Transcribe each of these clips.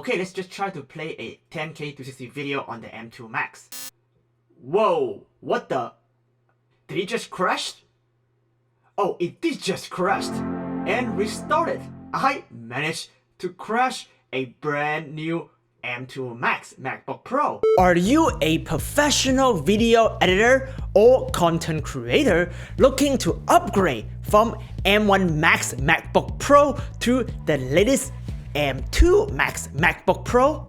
Okay, let's just try to play a 10K to 60 video on the M2 Max. Whoa, what the? Did it just crash? Oh, it did just crash and restarted. I managed to crash a brand new M2 Max Macbook Pro. Are you a professional video editor or content creator looking to upgrade from M1 Max Macbook Pro to the latest M2 Max Macbook Pro?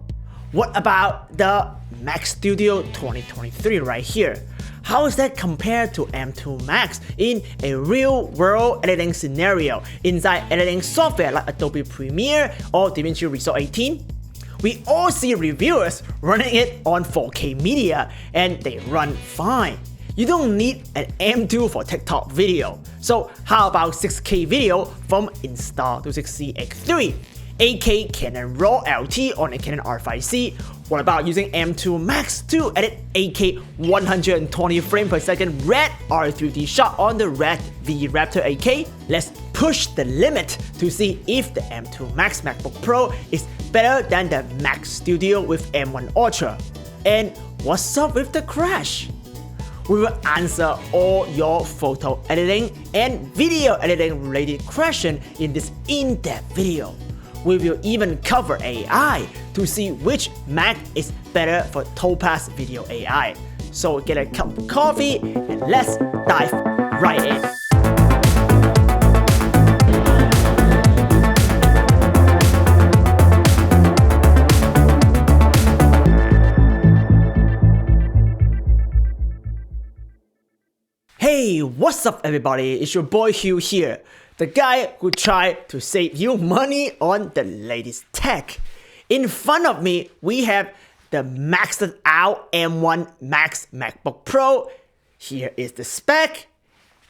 What about the Mac Studio 2023 right here? How is that compared to M2 Max in a real-world editing scenario inside editing software like Adobe Premiere or DaVinci Resolve 18? We all see reviewers running it on 4K media and they run fine. You don't need an M2 for TikTok video. So how about 6K video from Insta360 X3? 8K Canon RAW LT on a Canon R5C. What about using M2 Max to edit 8K 120 frames per second RED R3D shot on the RED V-Raptor 8K? Let's push the limit to see if the M2 Max MacBook Pro is better than the Mac Studio with M1 Ultra. And what's up with the crash? We will answer all your photo editing and video editing related questions in this in-depth video. We will even cover AI to see which Mac is better for Topaz Video AI. So get a cup of coffee and let's dive right in. Hey, what's up everybody? It's your boy Hugh here, the guy who tried to save you money on the latest tech. In front of me, we have the maxed out M1 Max MacBook Pro. Here is the spec,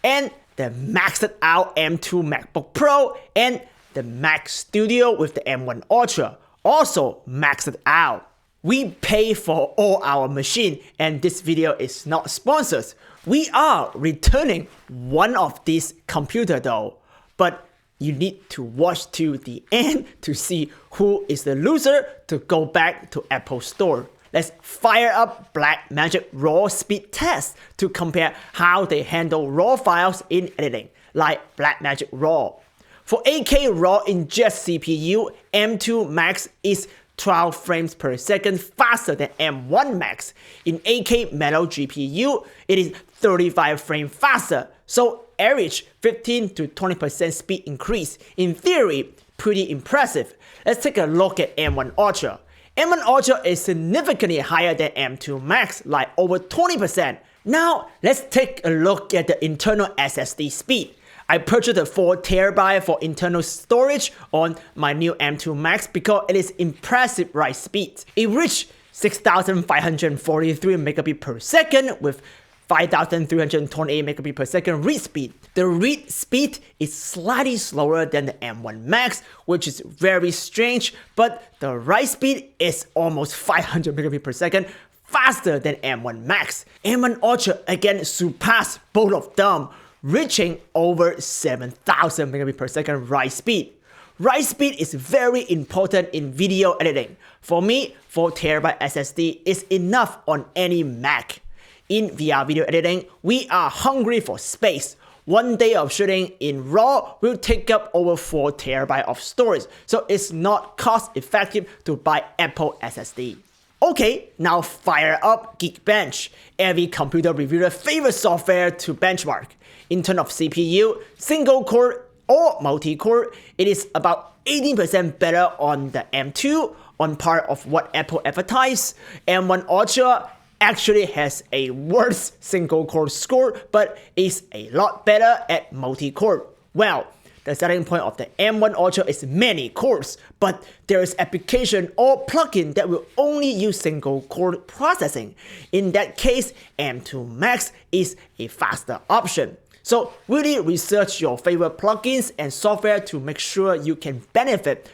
and the maxed out M2 MacBook Pro, and the Mac Studio with the M1 Ultra, also maxed out. We pay for all our machine, and this video is not sponsored. We are returning one of these computer though, but you need to watch to the end to see who is the loser to go back to Apple Store. Let's fire up Blackmagic RAW Speed Test to compare how they handle RAW files in editing, like Blackmagic RAW. For 8K RAW ingest CPU, M2 Max is 12 frames per second faster than M1 Max. In 8K Metal GPU, it is 35 frames faster, so average 15 to 20% speed increase. In theory, pretty impressive. Let's take a look at M1 Ultra. M1 Ultra is significantly higher than M2 Max, like over 20%. Now, let's take a look at the internal SSD speed. I purchased a 4TB for internal storage on my new M2 Max because it is impressive write speed. It reached 6,543 megabits per second with 5,328 megabits per second read speed. The read speed is slightly slower than the M1 Max, which is very strange, but the write speed is almost 500 megabits per second faster than M1 Max. M1 Ultra again surpassed both of them, reaching over 7,000 megabits per second write speed. Write speed is very important in video editing. For me, 4TB SSD is enough on any Mac. In VR video editing, we are hungry for space. One day of shooting in RAW will take up over 4TB of storage, so it's not cost effective to buy Apple SSD. Okay, now fire up Geekbench, every computer reviewer's favorite software to benchmark. In terms of CPU, single core or multi-core, it is about 18% better on the M2, on par of what Apple advertised. M1 Ultra actually has a worse single core score, but is a lot better at multi-core. Well, the starting point of the M1 Ultra is many cores, but there is application or plugin that will only use single core processing. In that case, M2 Max is a faster option. So really research your favorite plugins and software to make sure you can benefit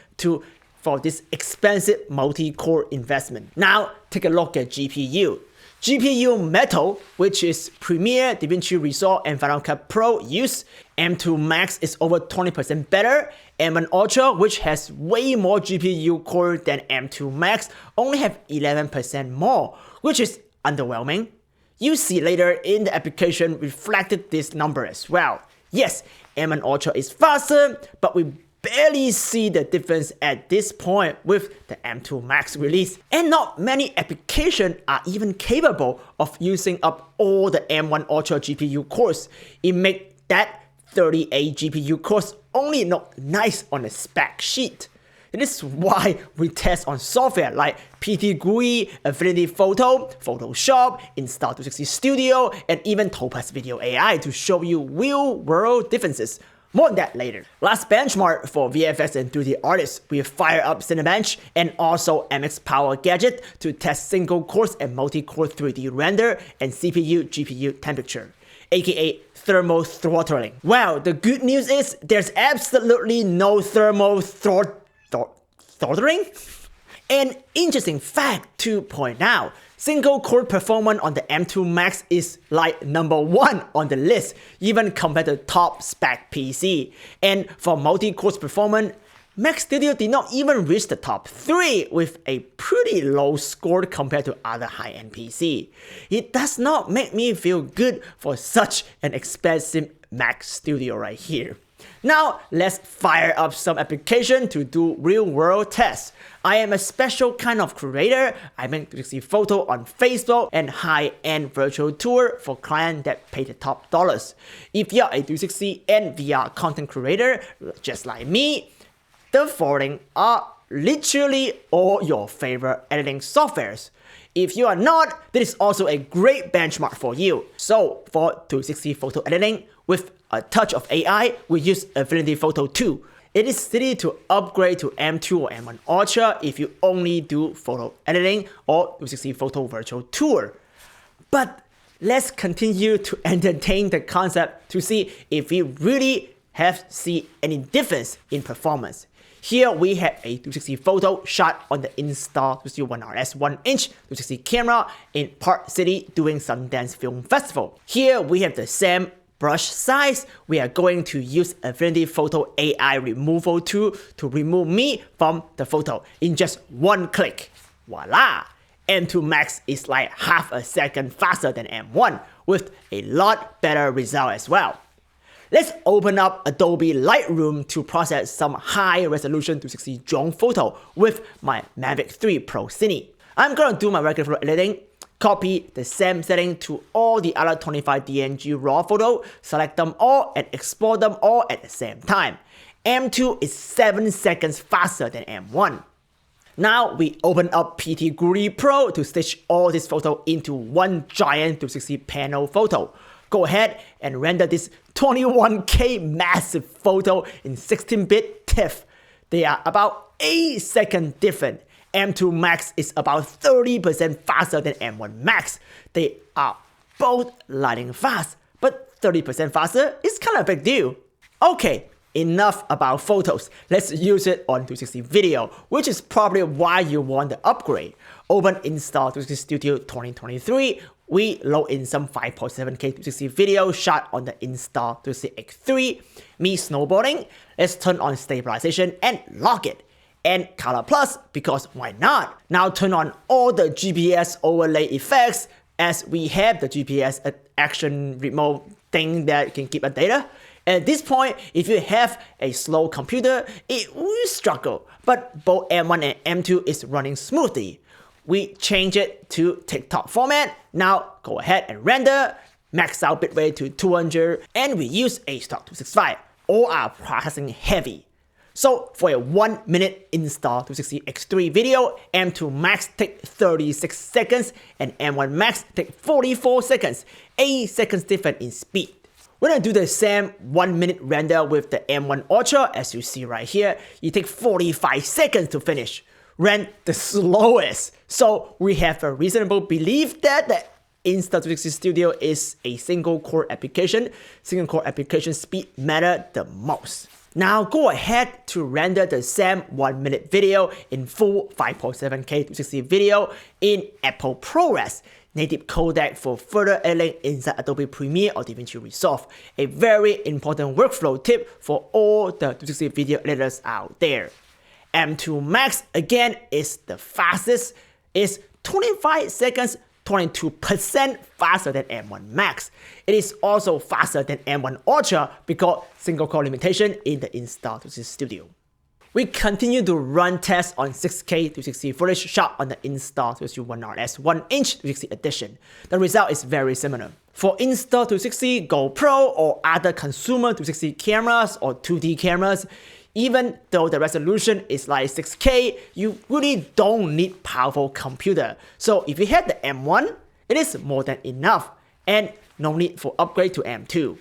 for this expensive multi-core investment. Now take a look at GPU. GPU Metal, which is Premiere, DaVinci Resolve, and Final Cut Pro use, M2 Max is over 20% better, M1 Ultra, which has way more GPU core than M2 Max, only have 11% more, which is underwhelming. You see later in the application reflected this number as well. Yes, M1 Ultra is faster, but we barely see the difference at this point with the M2 Max release. And not many applications are even capable of using up all the M1 Ultra GPU cores. It makes that 38 GPU cores only look nice on the spec sheet. This is why we test on software like PTGui, Affinity Photo, Photoshop, Insta360 Studio, and even Topaz Video AI to show you real-world differences. More on that later. Last benchmark for VFX and 3D artists, we fire up Cinebench and also MX Power Gadget to test single core and multi-core 3D render and CPU-GPU temperature, aka thermal throttling. Well, the good news is there's absolutely no thermal throttling. An interesting fact to point out, single core performance on the M2 Max is like #1 on the list, even compared to top spec PC. And for multi-core performance, Mac Studio did not even reach the top 3 with a pretty low score compared to other high-end PC. It does not make me feel good for such an expensive Mac Studio right here. Now, let's fire up some application to do real-world tests. I am a special kind of creator. I make 360 photo on Facebook and high-end virtual tour for clients that pay the top dollars. If you're a 360 and VR content creator, just like me, the following are literally all your favorite editing softwares. If you are not, this is also a great benchmark for you. So, for 360 photo editing, with a touch of AI, we use Affinity Photo 2. It is silly to upgrade to M2 or M1 Ultra if you only do photo editing or 360 photo virtual tour. But let's continue to entertain the concept to see if we really have seen any difference in performance. Here we have a 360 photo shot on the Insta360 1RS 1-inch 360 camera in Park City doing Sundance Film Festival. Here we have the same brush size. We are going to use Affinity Photo AI removal tool to remove me from the photo in just one click. Voila! M2 Max is like half a second faster than M1 with a lot better result as well. Let's open up Adobe Lightroom to process some high-resolution 360 drone photo with my Mavic 3 Pro Cine. I'm gonna do my regular photo editing, copy the same setting to all the other 25 DNG RAW photo, select them all, and export them all at the same time. M2 is 7 seconds faster than M1. Now we open up PTGui Pro to stitch all this photo into one giant 360 panel photo. Go ahead and render this 21K massive photo in 16-bit TIFF. They are about 8 seconds different. M2 Max is about 30% faster than M1 Max. They are both lightning fast, but 30% faster is kind of a big deal. Okay, enough about photos. Let's use it on 360 video, which is probably why you want the upgrade. Open Insta360 Studio 2023. We load in some 5.7K 360 video shot on the Insta360 X3. Me snowboarding. Let's turn on stabilization and lock it. And color plus, because why not? Now turn on all the GPS overlay effects as we have the GPS action remote thing that can keep a data. At this point, if you have a slow computer, it will struggle, but both M1 and M2 is running smoothly. We change it to TikTok format. Now go ahead and render, max out bitrate to 200, and we use a stock 265. All are processing heavy. So for a 1 minute Insta360 X3 video, M2 Max take 36 seconds and M1 Max take 44 seconds, 8 seconds different in speed. When I do the same 1 minute render with the M1 Ultra, as you see right here, it takes 45 seconds to finish. Ran the slowest. So we have a reasonable belief that the Insta360 Studio is a single core application. Single core application speed matter the most. Now go ahead to render the same 1 minute video in full 5.7K 360 video in Apple ProRes, native codec for further editing inside Adobe Premiere or Davinci Resolve. A very important workflow tip for all the 360 video editors out there. M2 Max again is the fastest, is 25 seconds, 22% faster than M1 Max. It is also faster than M1 Ultra because single core limitation in the Insta360 Studio. We continue to run tests on 6K 360 footage shot on the Insta360 1RS 1-inch 360 edition. The result is very similar. For Insta360 GoPro or other consumer 360 cameras or 2D cameras, even though the resolution is like 6K, you really don't need powerful computer. So if you have the M1, it is more than enough and no need for upgrade to M2.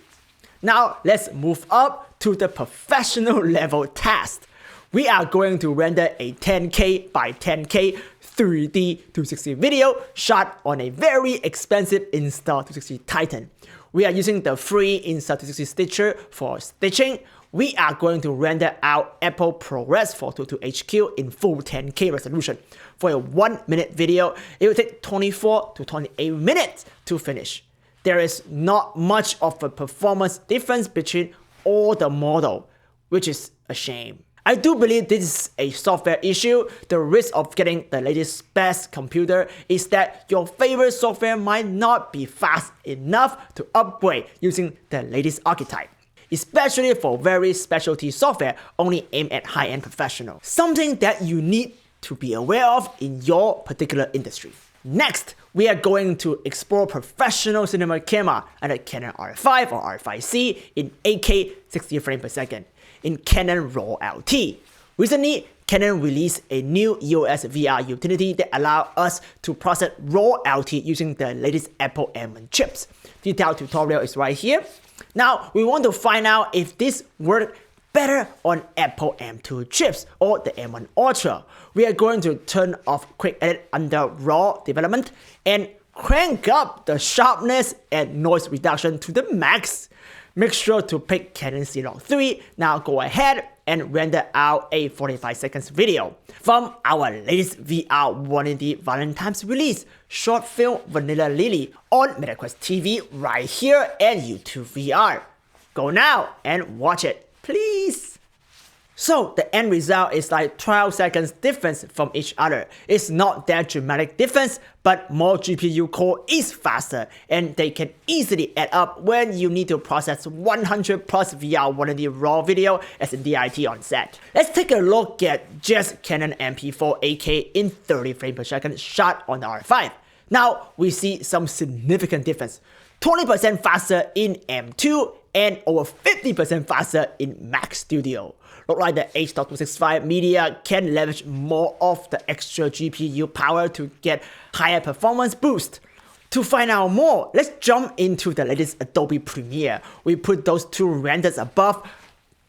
Now let's move up to the professional level test. We are going to render a 10K by 10K 3D 360 video shot on a very expensive Insta360 Titan. We are using the free Insta360 Stitcher for stitching. We are going to render out Apple ProRes 422HQ in full 10K resolution. For a 1 minute video, it will take 24 to 28 minutes to finish. There is not much of a performance difference between all the model, which is a shame. I do believe this is a software issue. The risk of getting the latest best computer is that your favorite software might not be fast enough to upgrade using the latest archetype, especially for very specialty software only aimed at high-end professionals. Something that you need to be aware of in your particular industry. Next, we are going to explore professional cinema camera and a Canon R5 or R5C in 8K 60 frames per second in Canon RAW LT. Recently, Canon released a new EOS VR utility that allows us to process RAW LT using the latest Apple M1 chips. Detailed tutorial is right here. Now, we want to find out if this works better on Apple M2 chips or the M1 Ultra. We are going to turn off Quick Edit under RAW development and crank up the sharpness and noise reduction to the max. Make sure to pick Canon C3. Now go ahead and render out a 45 seconds video from our latest VR 180 Valentine's release, short film Vanilla Lily on MetaQuest TV right here and YouTube VR. Go now and watch it, please. So the end result is like 12 seconds difference from each other. It's not that dramatic difference, but more GPU core is faster and they can easily add up when you need to process 100 plus VR 180 raw video as a DIT on set. Let's take a look at just Canon MP4 8K in 30 frames per second shot on the R5. Now we see some significant difference. 20% faster in M2 and over 50% faster in Mac Studio. Look like the H.265 media can leverage more of the extra GPU power to get higher performance boost. To find out more, let's jump into the latest Adobe Premiere. We put those two renders above,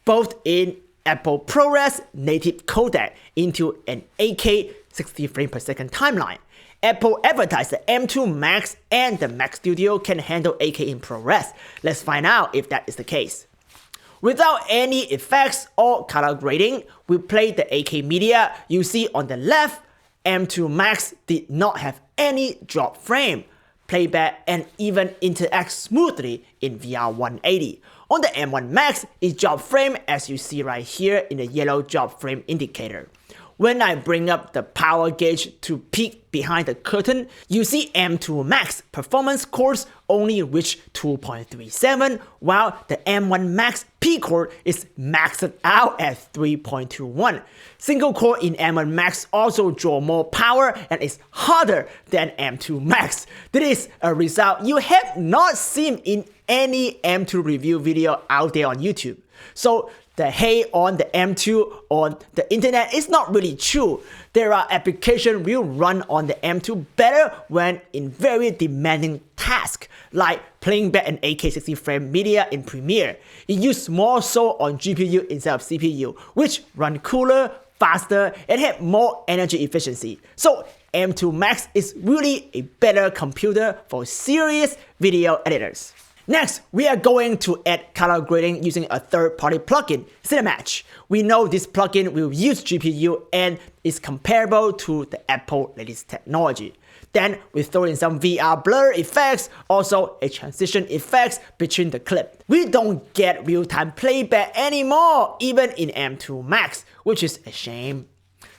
both in Apple ProRes native codec into an 8K 60 frames per second timeline. Apple advertised the M2 Max and the Mac Studio can handle 8K in ProRes. Let's find out if that is the case. Without any effects or color grading, we play the 8K media. You see on the left, M2 Max did not have any drop frame, playback, and even interact smoothly in VR 180. On the M1 Max, it drop frame as you see right here in the yellow drop frame indicator. When I bring up the power gauge to peek behind the curtain, you see M2 Max performance cores only reach 2.37, while the M1 Max P core is maxed out at 3.21. Single core in M1 Max also draw more power and is harder than M2 Max. This is a result you have not seen in any M2 review video out there on YouTube. So the hate on the M2 on the internet is not really true. There are applications will run on the M2 better when in very demanding tasks, like playing back an 8K 60 frame media in Premiere. It uses more so on GPU instead of CPU, which run cooler, faster, and have more energy efficiency. So M2 Max is really a better computer for serious video editors. Next, we are going to add color grading using a third-party plugin, Cinematch. We know this plugin will use GPU and is comparable to the Apple latest technology. Then we throw in some VR blur effects, also a transition effects between the clip. We don't get real-time playback anymore, even in M2 Max, which is a shame.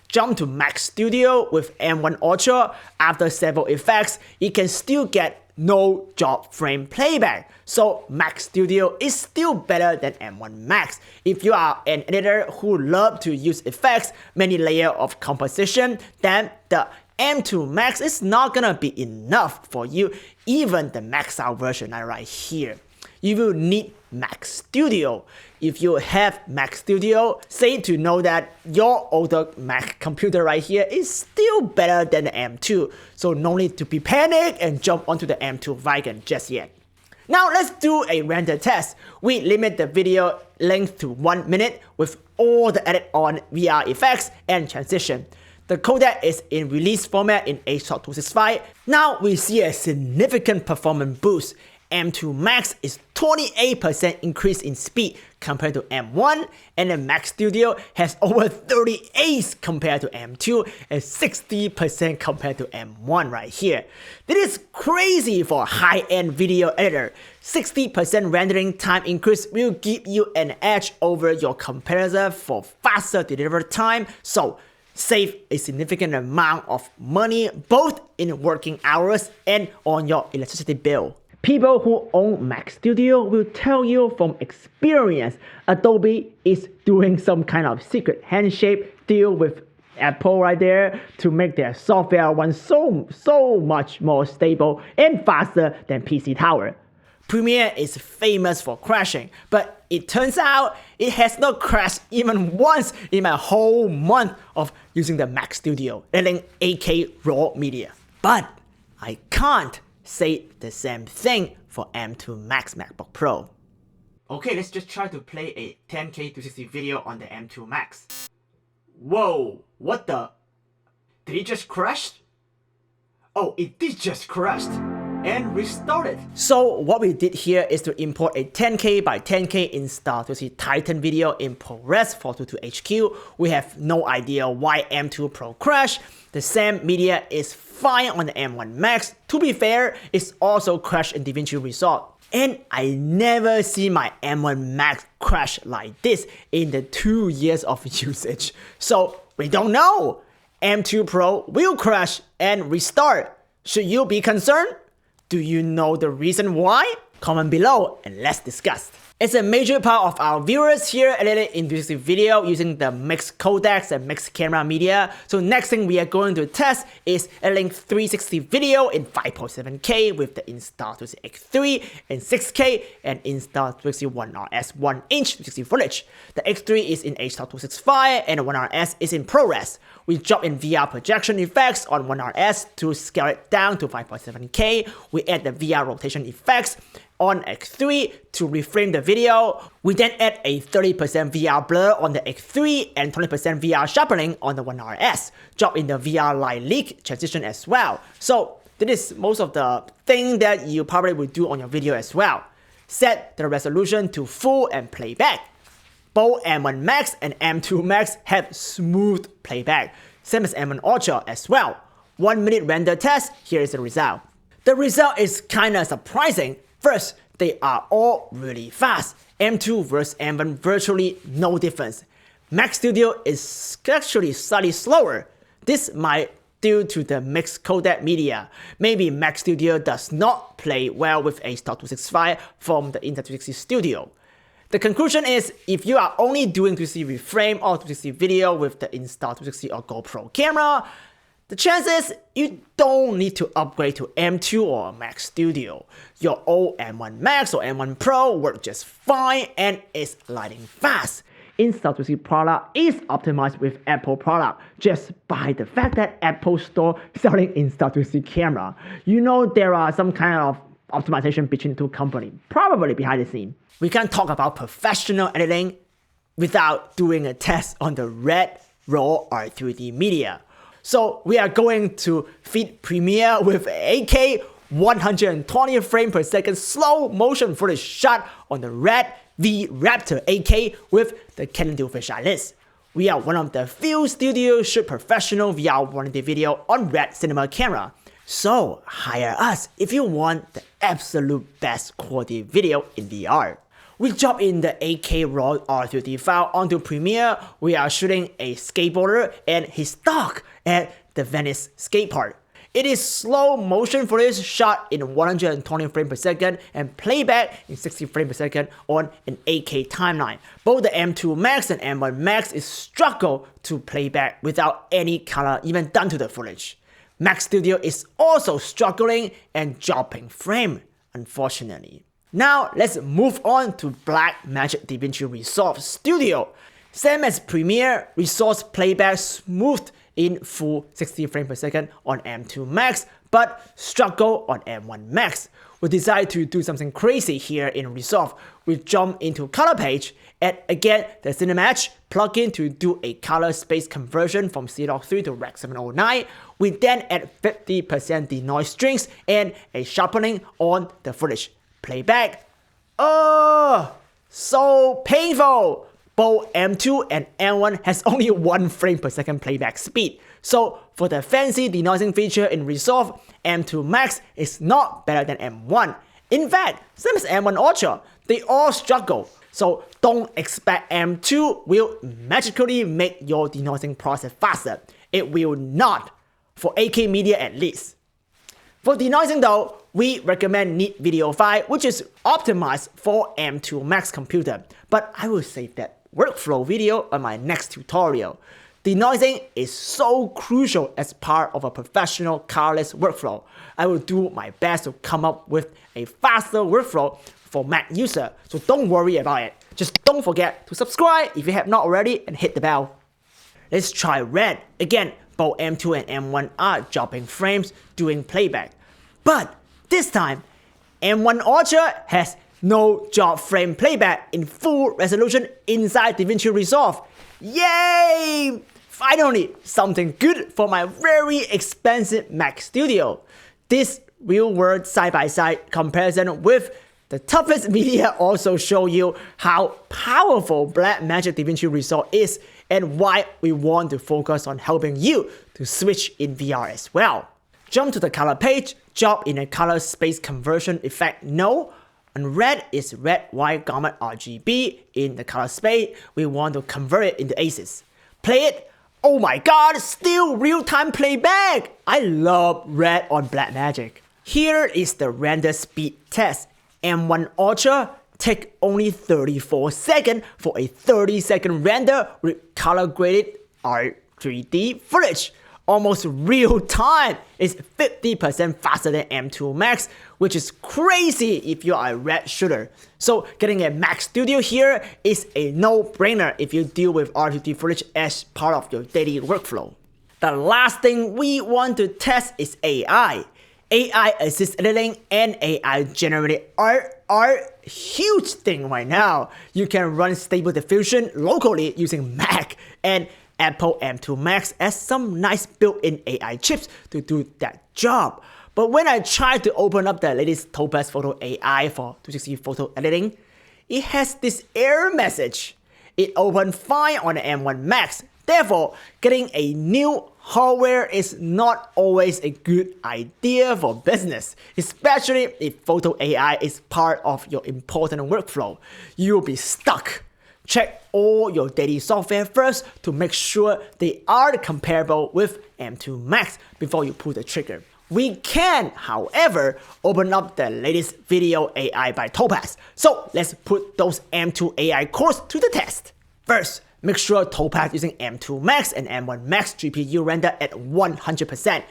Jump to Max Studio with M1 Ultra. After several effects, you can still get no drop frame playback. So Max Studio is still better than M1 Max. If you are an editor who loves to use effects, many layers of composition, then the M2 Max is not gonna be enough for you, even the maxed out version right here. You will need Max Studio. If you have Max Studio, say to know that your older Mac computer right here is still better than the M2, so no need to be panicked and jump onto the M2 wagon just yet. Now let's do a render test. We limit the video length to 1 minute with all the edit on VR effects and transition. The codec is in release format in H.265. Now we see a significant performance boost. M2 Max is 28% increase in speed compared to M1, and the Max Studio has over 38 compared to M2 and 60% compared to M1 right here. This is crazy for a high-end video editor. 60% rendering time increase will give you an edge over your competitor for faster delivery time, so save a significant amount of money both in working hours and on your electricity bill. People who own Mac Studio will tell you from experience, Adobe is doing some kind of secret handshake deal with Apple right there to make their software run so much more stable and faster than PC Tower. Premiere is famous for crashing, but it turns out it has not crashed even once in my whole month of using the Mac Studio, editing 8K RAW media. But I can't say the same thing for M2 Max Macbook Pro. Okay, let's just try to play a 10K to 60 video on the M2 Max. Whoa, what the? Did it just crash? Oh, it did just crash and restarted. So what we did here is to import a 10K by 10K Insta360 Titan video in ProRes 422HQ. We have no idea why M2 Pro crashed. The same media is fine on the M1 Max. To be fair, it's also crashed in DaVinci Resolve. And I never see my M1 Max crash like this in the 2 years of usage. So we don't know. M2 Pro will crash and restart. Should you be concerned? Do you know the reason why? Comment below and let's discuss. It's a major part of our viewers here edited in this video using the mixed codecs and mixed camera media. So next thing we are going to test is editing 360 video in 5.7K with the Insta360 X3 and 6K and Insta360 1RS 1-inch 360 footage. The X3 is in H.265 and the 1RS is in ProRes. We drop in VR projection effects on 1RS to scale it down to 5.7K. We add the VR rotation effects on X3 to reframe the video. We then add a 30% VR blur on the X3 and 20% VR sharpening on the 1RS. Drop in the VR light leak transition as well. So this is most of the thing that you probably will do on your video as well. Set the resolution to full and playback. Both M1 Max and M2 Max have smooth playback, same as M1 Ultra as well. 1 minute render test, here is the result. The result is kinda surprising. First, they are all really fast. M2 versus M1 virtually no difference. Max Studio is actually slightly slower. This might due to the mixed codec media. Maybe Max Studio does not play well with H.265 from the Insta360 Studio. The conclusion is, if you are only doing 360 reframe or 360 video with the Insta360 or GoPro camera, the chances you don't need to upgrade to M2 or Max Studio. Your old M1 Max or M1 Pro work just fine and is lighting fast. Insta360 product is optimized with Apple product just by the fact that Apple Store selling Insta360 camera. You know there are some kind of optimization between the two companies, probably behind the scene. We can't talk about professional editing without doing a test on the RED RAW R3D media. So we are going to feed Premiere with 8K 120 frames per second slow motion footage shot on the RED V-Raptor 8K with the Canon Specialist. We are one of the few studios shoot professional VR 1D video on RED cinema camera. So hire us if you want the absolute best quality video in VR. We drop in the 8K RAW LT file onto Premiere. We are shooting a skateboarder and his dog at the Venice skate park. It is slow motion footage shot in 120 frames per second and playback in 60 frames per second on an 8K timeline. Both the M2 Max and M1 Max is struggle to playback without any color even done to the footage. Mac Studio is also struggling and dropping frame, unfortunately. Now let's move on to Blackmagic Davinci Resolve Studio. Same as Premiere, Resolve playback smooth in full 60 frames per second on M2 Max, but struggle on M1 Max. We decided to do something crazy here in Resolve. We jump into color page, and again the Cinematch plugin to do a color space conversion from C.3 to Rec 709. We then add 50% denoise strings and a sharpening on the footage. Playback. Oh, so painful. Both M2 and M1 has only 1 frame per second playback speed. So for the fancy denoising feature in Resolve, M2 Max is not better than M1. In fact, same as M1 Ultra, they all struggle. So don't expect M2 will magically make your denoising process faster. It will not, for 8K media at least. For denoising though, we recommend Neat Video 5, which is optimized for M2 Max computer, but I will save that workflow video on my next tutorial. Denoising is so crucial as part of a professional colorless workflow. I will do my best to come up with a faster workflow for Mac user, so don't worry about it. Just don't forget to subscribe if you have not already and hit the bell. Let's try RED. Again, both M2 and M1 are dropping frames doing playback. But this time, M1 Ultra has no drop frame playback in full resolution inside Davinci Resolve. Yay! Finally, something good for my very expensive Mac Studio. This real-world side-by-side comparison with the Topaz Media also show you how powerful Blackmagic Davinci Resolve is and why we want to focus on helping you to switch in VR as well. Jump to the color page, drop in a color space conversion effect no. And red is red, white, gamut, RGB. In the color space, we want to convert it into aces. Play it. Oh my god, still real-time playback! I love red on Blackmagic. Here is the render speed test. M1 Ultra take only 34 seconds for a 30-second render with color-graded R3D footage. Almost real time. It's 50% faster than M2 Max, which is crazy if you are a RED shooter. So getting a Mac Studio here is a no-brainer if you deal with R2D footage as part of your daily workflow. The last thing we want to test is AI. AI assist editing and AI generated art are a huge thing right now. You can run Stable Diffusion locally using Mac, and Apple M2 Max has some nice built-in AI chips to do that job. But when I tried to open up the latest Topaz Photo AI for 360 photo editing, it has this error message. It opened fine on the M1 Max. Therefore, getting a new hardware is not always a good idea for business, especially if Photo AI is part of your important workflow. You'll be stuck. Check all your daily software first to make sure they are comparable with M2 Max before you pull the trigger. We can, however, open up the latest Video AI by Topaz. So let's put those M2 AI cores to the test. First, make sure Topaz using M2 Max and M1 Max GPU render at 100%.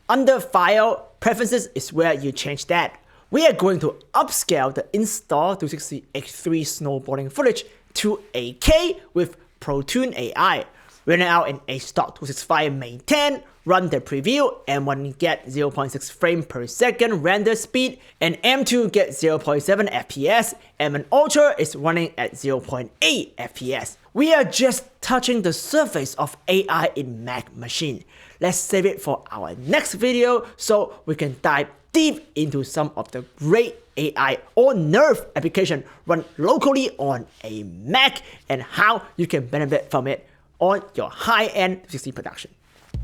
Under File, Preferences is where you change that. We are going to upscale the Insta360 X3 snowboarding footage to 8K with ProTune AI. Run it out in a stock 265 Main 10, run the preview, M1 get 0.6 frames per second render speed, and M2 get 0.7 FPS, M1 Ultra is running at 0.8 FPS. We are just touching the surface of AI in Mac machine. Let's save it for our next video so we can dive deep into some of the great AI or nerve application run locally on a Mac and how you can benefit from it on your high-end 360 production.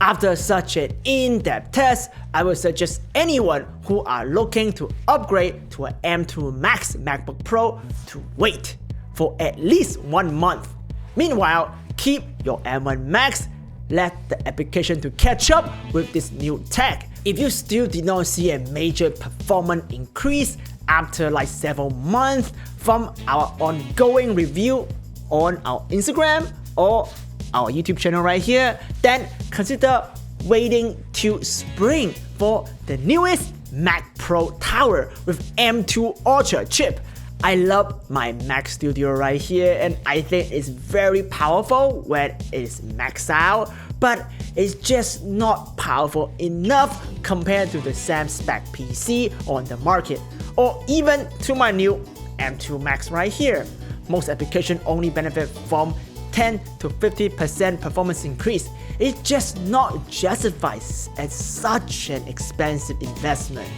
After such an in-depth test, I would suggest anyone who are looking to upgrade to an M2 Max Macbook Pro to wait for at least 1 month. Meanwhile, keep your M1 Max, let the application to catch up with this new tech. If you still did not see a major performance increase after like several months from our ongoing review on our Instagram or our YouTube channel right here, then consider waiting till spring for the newest Mac Pro Tower with M2 Ultra chip. I love my Mac Studio right here and I think it's very powerful when it is maxed out, but it's just not powerful enough compared to the same spec PC on the market, or even to my new M2 Max right here. Most applications only benefit from 10 to 50% performance increase. It just not justifies at such an expensive investment.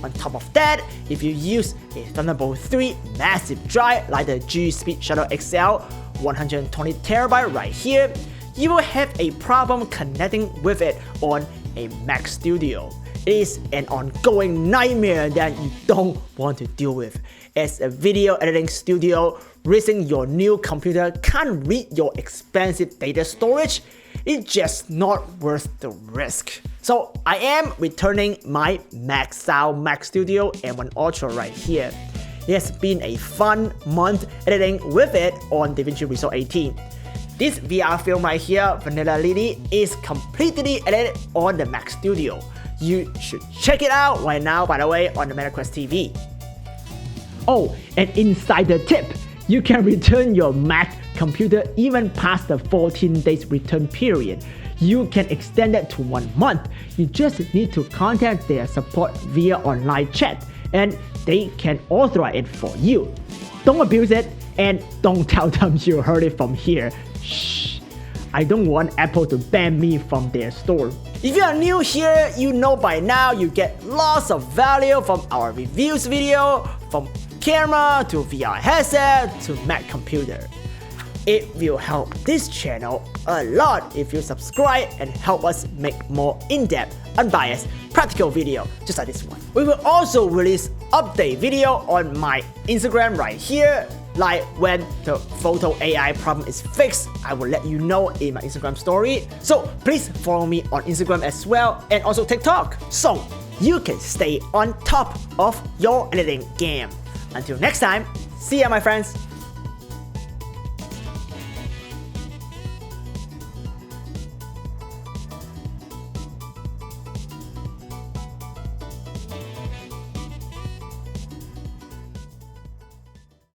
On top of that, if you use a Thunderbolt 3 massive drive like the G Speed Shuttle XL 120TB right here, you will have a problem connecting with it on a Mac Studio. It is an ongoing nightmare that you don't want to deal with. As a video editing studio, risking your new computer can't read your expensive data storage, it's just not worth the risk. So I am returning my maxed out Mac Studio M1 Ultra right here. It has been a fun month editing with it on DaVinci Resolve 18. This VR film right here, Vanilla Lily, is completely edited on the Mac Studio. You should check it out right now, by the way, on the MetaQuest TV. Oh, an insider tip! You can return your Mac computer even past the 14 days return period. You can extend it to 1 month. You just need to contact their support via online chat and they can authorize it for you. Don't abuse it and don't tell them you heard it from here. Shh. I don't want Apple to ban me from their store. If you are new here, you know by now you get lots of value from our reviews video, from camera to VR headset to Mac computer. It will help this channel a lot if you subscribe and help us make more in-depth, unbiased, practical video just like this one. We will also release update video on my Instagram right here. Like when the Photo AI problem is fixed, I will let you know in my Instagram story. So please follow me on Instagram as well and also TikTok, so you can stay on top of your editing game. Until next time, see ya my friends!